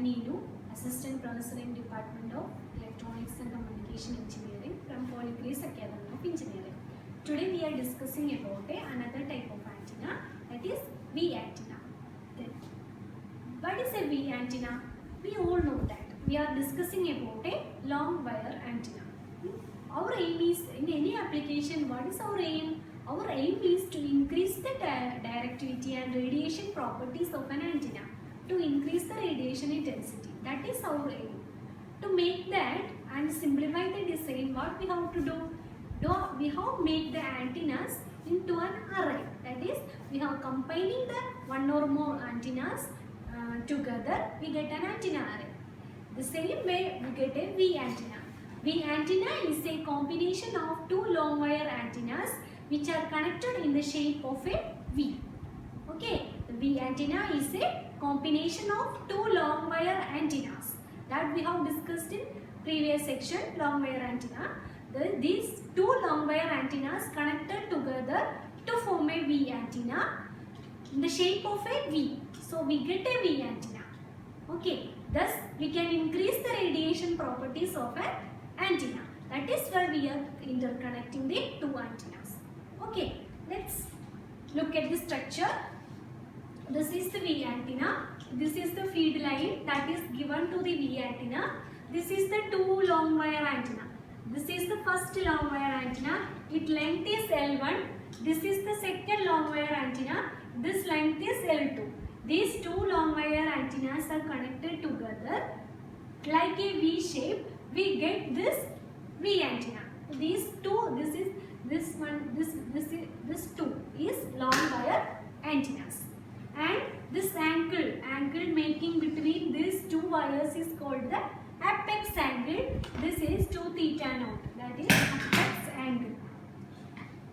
Neelu, Assistant Professor in Department of Electronics and Communication Engineering from Polygrace Academy of Engineering. Today we are discussing about another type of antenna, that is V antenna. Then, what is a V antenna? We all know that. We are discussing about a long wire antenna. Our aim is, in any application, what is our aim? Our aim is to increase the directivity and radiation properties of an antenna, to increase the radiation intensity. That is our aim. To make that and simplify the design, what we have to do? We have made the antennas into an array. That is, we have combining the one or more antennas together, we get an antenna array. The same way we get a V antenna. V antenna is a combination of two long wire antennas which are connected in the shape of a V. Okay, the V antenna is a combination of two long wire antennas that we have discussed in previous section, long wire antenna. These two long wire antennas connected together to form a V antenna in the shape of a V. So we get a V antenna. Okay, thus we can increase the radiation properties of an antenna. That is why we are interconnecting the two antennas. Okay, let's look at the structure. This is the V antenna. This is the feed line that is given to the V antenna. This is the two long wire antenna. This is the first long wire antenna. Its length is L1. This is the second long wire antenna. This length is L2. These two long wire antennas are connected together like a V shape. We get this V antenna. These two, this two is long wire antennas. And this angle making between these two wires is called the apex angle. This is 2 theta naught. That is apex angle.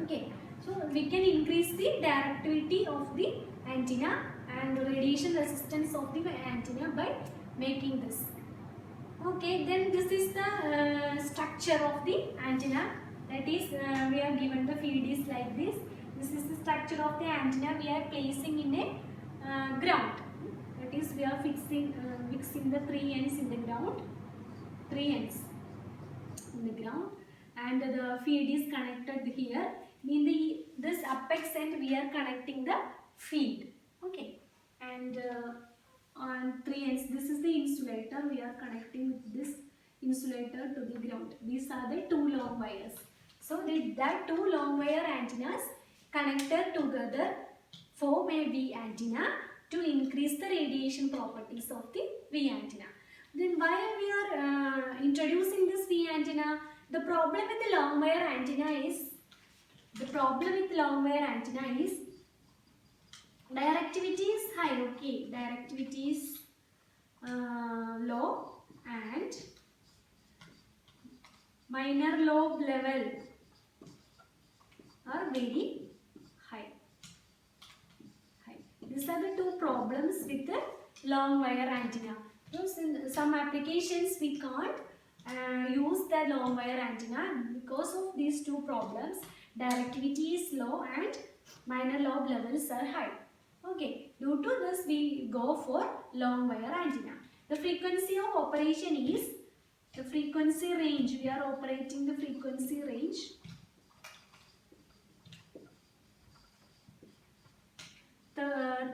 Okay. So we can increase the directivity of the antenna and radiation resistance of the antenna by making this. Okay, then this is the structure of the antenna. That is, we are given the feed is like this. This is the structure of the antenna we are placing in a ground. That is, we are fixing the 3 ends in the ground. 3 ends in the ground, and the feed is connected here. In this apex end, we are connecting the feed. Okay, and on 3 ends, this is the insulator. We are connecting this insulator to the ground. These are the two long wires. So that two long wire antennas connected together form a V antenna to increase the radiation properties of the V antenna. Then why we are introducing this V antenna? The problem with the long wire antenna is directivity is high. Okay, directivity is low and minor lobe level are very high. These are the two problems with the long wire antenna. Because in some applications we can't use the long wire antenna because of these two problems. Directivity is low and minor lobe levels are high. Okay, due to this we go for long wire antenna. The frequency of operation is the frequency range. We are operating the frequency range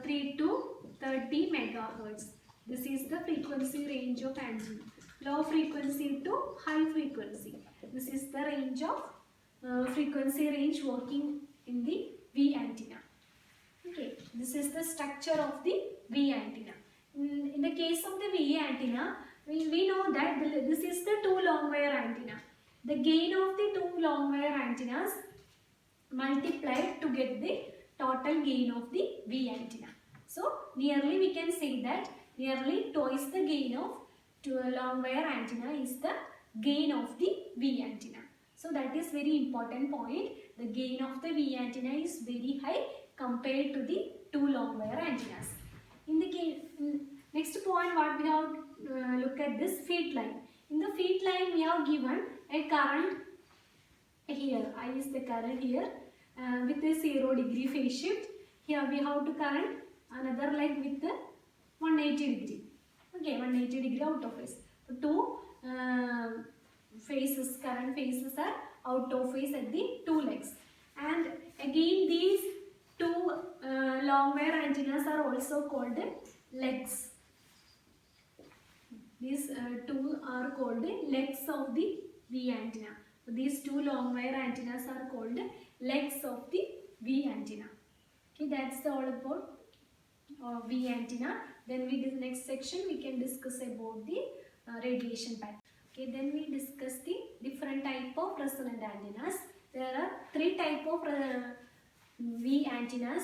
3 to 30 megahertz. This is the frequency range of antenna. Low frequency to high frequency. This is the range of frequency range working in the V antenna. Okay, this is the structure of the V antenna. In the case of the V antenna, we know that this is the two long wire antenna. The gain of the two long wire antennas multiplied to get the total gain of the V antenna. So nearly we can say that nearly twice the gain of long wire antenna is the gain of the V antenna. So that is very important point. The gain of the V antenna is very high compared to the two long wire antennas. In the case, next point, what we have look at this feed line. In the feed line, we have given a current here. I is the current here with a 0 degree phase shift. Here we have to current another leg with the 180 degree. Okay, 180 degree out of phase. So two phases, current phases are out of phase at the two legs. And again these two long wire antennas are also called legs. These two are called legs of the V antenna. So these two long wire antennas are called legs of the V antenna. Okay, that's all about V antenna. Then we do next section we can discuss about the radiation pattern. Okay, then we discuss the different type of resonant antennas. There are three type of V antennas,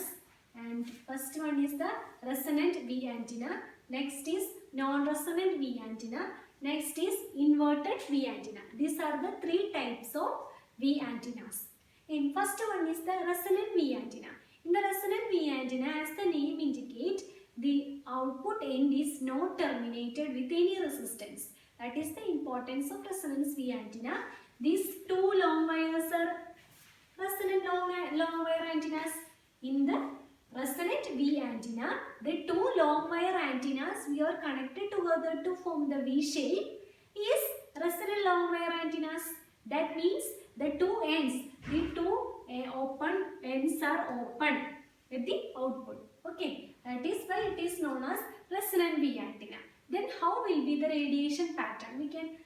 and first one is the resonant V antenna. Next is non-resonant V antenna. Next is inverted V antenna. These are the three types of V antennas. In first one is the resonant V antenna. In the resonant V antenna, as the name indicates, the output end is not terminated with any resistance. That is the importance of resonance V antenna. These two long wires are resonant long wire antennas. In the resonant V antenna, the two long wire antennas we are connected together to form the V shape is resonant long wire antennas. That means the two ends, the two open ends are open at the output. Okay, that is why it is known as resonant V antenna. Then how will be the radiation pattern? We can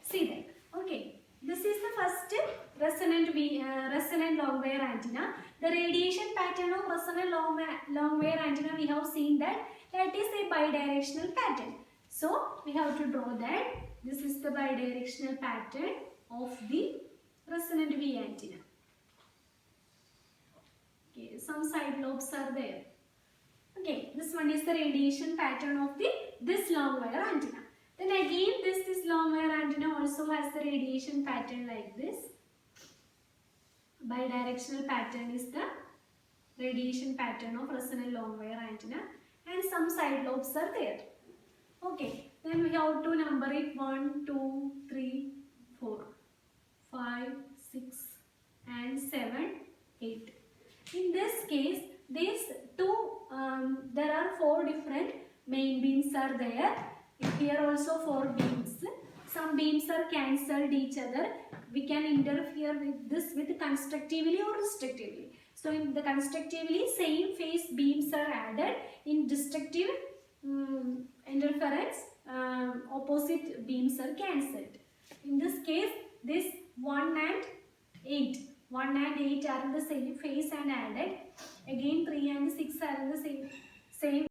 see that. Okay, this is the first resonant long wire antenna. The radiation pattern of resonant long wire antenna, we have seen that is a bidirectional pattern. So we have to draw that. This is the bidirectional pattern of the resonant V antenna. Okay, some side lobes are there. Okay, this one is the radiation pattern of this long wire antenna. Then again this long wire antenna also has the radiation pattern like this. Bidirectional pattern is the radiation pattern of resonant long wire antenna, and some side lobes are there. Okay, then we have to number it 1, 2, 3, 4, 5, 6 and 7, 8. In this case, these two, there are 4 different main beams are there. Here also 4 beams. Some beams are cancelled each other. We can interfere with this with constructively or destructively. So in the constructively, same phase beams are added. In destructive interference, opposite beams are cancelled. In this case, this 1 and 8 are in the same phase and added. Again 3 and 6 are in the same.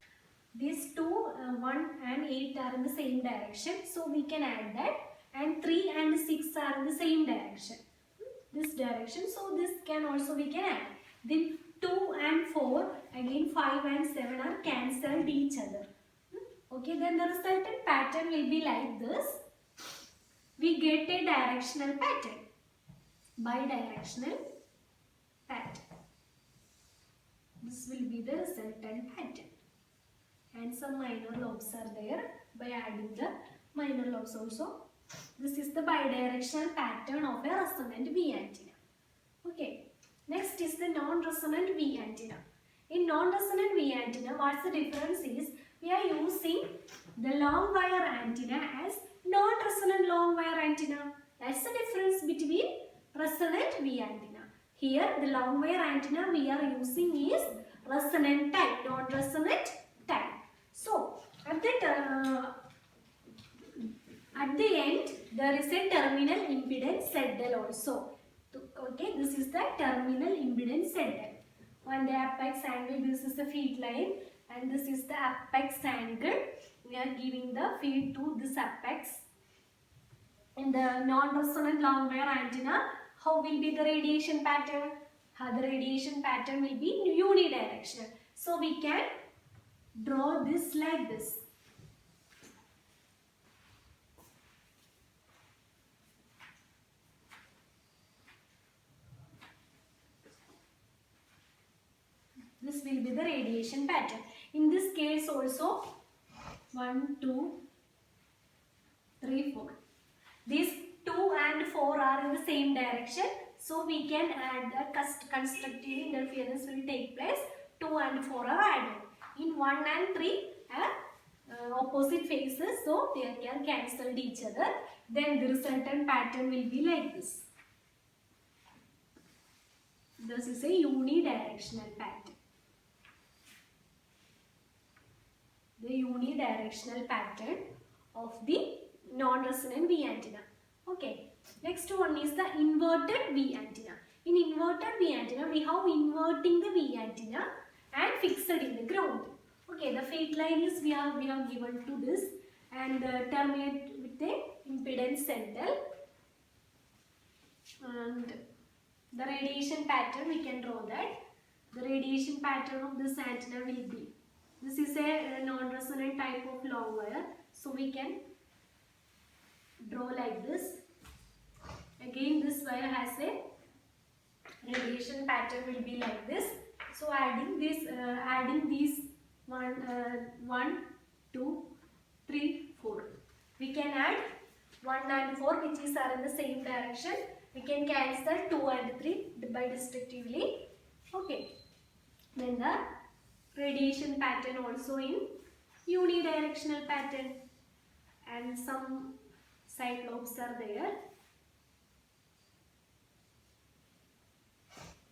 These two 1 and 8 are in the same direction, so we can add that. And 3 and 6 are in the same direction, this direction, so this can also we can add. Then 2 and 4, again 5 and 7 are cancelled each other. Okay, then the resultant pattern will be like this. We get a directional pattern, bidirectional pattern. This will be the resultant pattern. And some minor lobes are there. By adding the minor lobes also, this is the bidirectional pattern of a resonant V antenna. Okay, next is the non-resonant V antenna. In non-resonant V antenna, what's the difference is, we are using the long wire antenna as non-resonant long wire antenna. That's the difference between resonant V antenna. Here the long wire antenna we are using is resonant type, non-resonant type. So at the end there is a terminal impedance ZL also. Okay, this is the terminal impedance ZL. On the apex angle, this is the feed line, and this is the apex angle. We are giving the feed to this apex. In the non-resonant long wire antenna, how will be the radiation pattern? The radiation pattern will be unidirectional. So we can draw this like this. This will be the radiation pattern. In this case also, 1, 2, 3, 4. These 2 and 4 are in the same direction. So we can add the constructive interference will take place. 2 and 4 are added. In 1 and 3, opposite faces, so they can cancel each other. Then the resultant pattern will be like this. This is a unidirectional pattern. The unidirectional pattern of the non-resonant V antenna. Okay. Next one is the inverted V antenna. In inverted V antenna, we have inverting the V antenna and fixed in the ground. Okay, the fade line is we have given to this and terminate with the impedance ZL. And the radiation pattern, we can draw that. The radiation pattern of this antenna will be, this is a non-resonant type of long wire, so we can draw like this. Again, this wire has a radiation pattern will be like this. So adding these 1, 2, 3, 4. We can add 1 and 4, which is are in the same direction. We can cancel 2 and 3 by destructively. Okay. Then the radiation pattern also in unidirectional pattern, and some side lobes are there.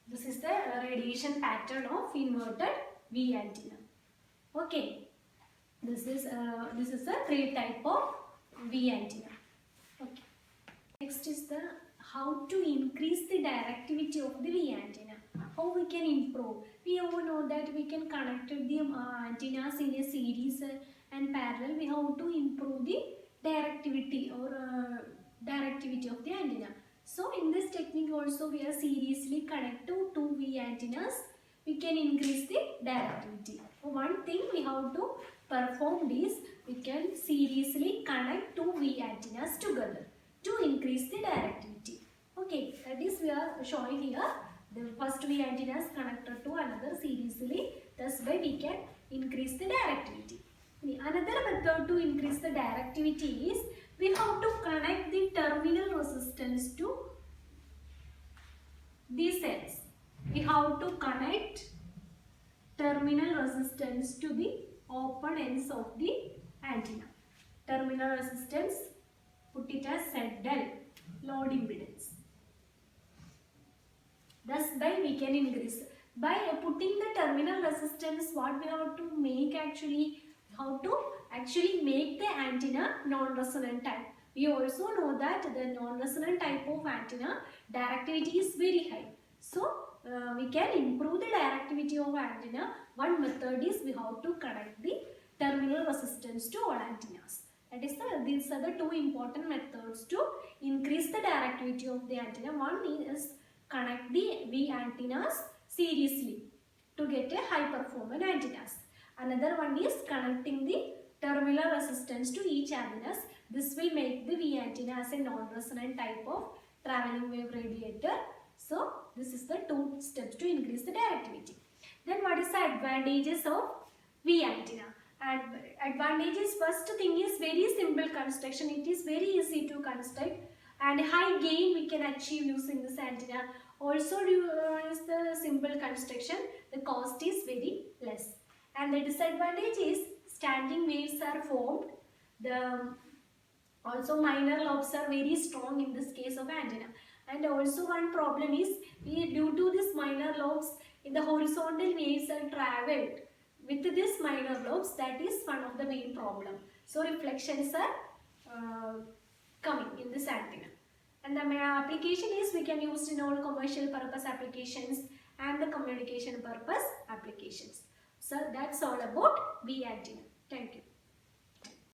This is the radiation pattern of inverted V antenna. Okay, this is the 3 type of V antenna. Okay. Next is the how to increase the directivity of the V antenna. How we can improve? We all know that we can connect the antennas in a series and parallel. We have to improve the directivity or directivity of the antenna. So in this technique also we are seriously connect to 2 V antennas. We can increase the directivity. One thing we have to perform is we can seriously connect 2 V antennas together to increase the directivity. Okay, that is we are showing here. The first V antenna is connected to another seriously. Thus by we can increase the directivity. Another method to increase the directivity is we have to connect the terminal resistance to these ends. We have to connect terminal resistance to the open ends of the antenna. Terminal resistance, put it as ZL, load impedance. Thus by we can increase. By putting the terminal resistance, what we have to make actually, how to actually make the antenna non-resonant type. We also know that the non-resonant type of antenna directivity is very high. So we can improve the directivity of antenna. One method is we have to connect the terminal resistance to all antennas. That is these are the 2 important methods to increase the directivity of the antenna. One is connect the V antennas seriously to get a high performance antennas. Another one is connecting the terminal resistance to each antennas. This will make the V antenna as a non-resonant type of traveling wave radiator. So this is the 2 steps to increase the directivity. Then what is the advantages of V antenna? And advantages, first thing is very simple construction. It is very easy to construct and high gain we can achieve using this antenna. Also is the simple construction, the cost is very less. And the disadvantage is standing waves are formed. Also minor lobes are very strong in this case of antenna. And also one problem is due to this minor lobes, in the horizontal waves are travelled with this minor lobes. That is one of the main problem. So reflections are coming in this antenna. And the application is we can use in all commercial purpose applications and the communication purpose applications. So that's all about V antenna. Thank you.